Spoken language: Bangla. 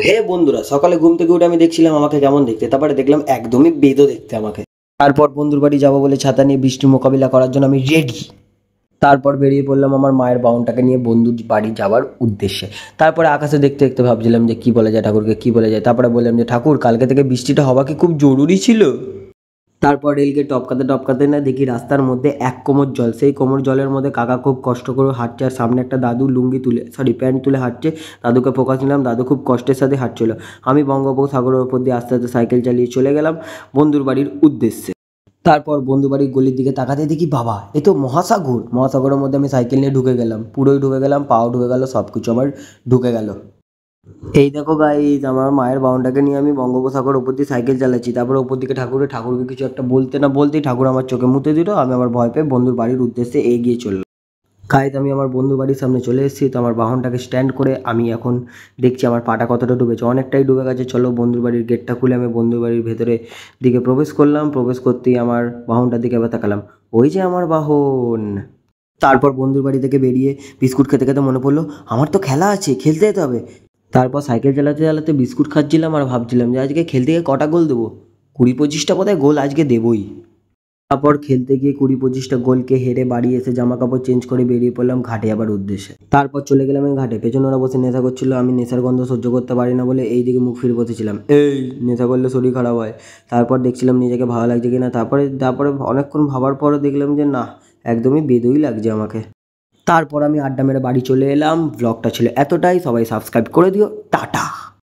হে বন্ধুরা, সকালে ঘুম থেকে উঠে আমি দেখছিলাম আমাকে কেমন দেখতে, তারপরে দেখলাম একদমই বেদো দেখতে আমাকে। তারপর বন্ধুর বাড়ি যাবো বলে ছাতা নিয়ে বৃষ্টি মোকাবিলা করার জন্য আমি রেডি। তারপর বেরিয়ে পড়লাম আমার মায়ের বাউনটাকে নিয়ে বন্ধুর বাড়ি যাওয়ার উদ্দেশ্যে। তারপরে আকাশে দেখতে দেখতে ভাবছিলাম যে কি বলে যায় ঠাকুরকে, কি বলে যায়। তারপরে বললাম যে ঠাকুর, কালকে থেকে বৃষ্টিটা হওয়া কি খুব জরুরি ছিল? তারপর রেলকে টপকাতে টপকাতে না দেখি রাস্তার মধ্যে এক কোমর জল। সেই কোমর জলের মধ্যে কাকা খুব কষ্ট করে হাঁটছে, আর সামনে একটা দাদু লুঙ্গি তুলে প্যান্ট তুলে হাঁটছে। দাদুকে ফোকাস নিলাম, দাদু খুব কষ্টের সাথে হাঁটছিল। আমি বঙ্গোপসাগরের ওপর দিয়ে আস্তে আস্তে সাইকেল চালিয়ে চলে গেলাম বন্ধুর বাড়ির উদ্দেশ্যে। তারপর বন্ধু বাড়ির গলির দিকে তাকাতে দেখি বাবা, এ তো মহাসাগর। মহাসাগরের মধ্যে আমি সাইকেল নিয়ে ঢুকে গেলাম, পুরোই ঢুকে গেলাম, পাও ঢুকে গেল, সব কিছু আমার ঢুকে গেল। এই দেখো গাইস, আমার মায়ের বাউন্ডাকে নিয়ে আমি বঙ্গোপসাগর ওপর দিয়ে সাইকেল চালাচ্ছি। তারপরে ওপর দিকে ঠাকুরকে কিছু একটা বলতে না বলতেই ঠাকুর আমার চোখে মুতে দিল। আমি আমার ভয় পেয়ে বন্ধুর বাড়ির উদ্দেশ্যে এগিয়ে চললাম। গাইস, আমি আমার বন্ধুর বাড়ির সামনে চলে এসেছি। তো আমার বাহনটাকে স্ট্যান্ড করে আমি এখন দেখছি আমার পাটা কতটা ডুবেছে। অনেকটাই ডুবে গেছে। চলো বন্ধুর বাড়ির গেটটা খুলে আমি বন্ধুর বাড়ির ভেতরে দিকে প্রবেশ করলাম। প্রবেশ করতেই আমার বাহনটার দিকে এবার তাকালাম, ওই যে আমার বাহন। তারপর বন্ধুর বাড়ি থেকে বেরিয়ে বিস্কুট খেতে খেতে মনে পড়লো আমার তো খেলা আছে, খেলতে যেতে হবে। তারপর সাইকেল চালাতে চালাতে বিস্কুট খাচ্ছিলাম আর ভাবছিলাম যে আজকে খেলতে গিয়ে কটা গোল দেবো। 20-25টা বোধহয় গোল আজকে দেবই। তারপর খেলতে গিয়ে 20-25টা গোলকে হেরে বাড়ি এসে জামা কাপড় চেঞ্জ করে বেরিয়ে পড়লাম ঘাটে যাবার উদ্দেশ্যে। তারপর চলে গেলাম আমি ঘাটে। পেছনে ওরা বসে নেশা করছিল। আমি নেশার গন্ধ সহ্য করতে পারি না বলে এই দিকে মুখ ফিরে বসেছিলাম। এই নেশা করলে শরীর খারাপ হয়। তারপর দেখছিলাম নিজেকে ভালো লাগছে কিনা। তারপরে অনেকক্ষণ ভাবার পরে দেখলাম যে না, একদমই বেদই লাগছে আমাকে। তারপর আমি আড্ডা মেরে বাড়ি চলে এলাম। ব্লগটা ছিল এতটাই। সবাই সাবস্ক্রাইব করে দিও। টাটা।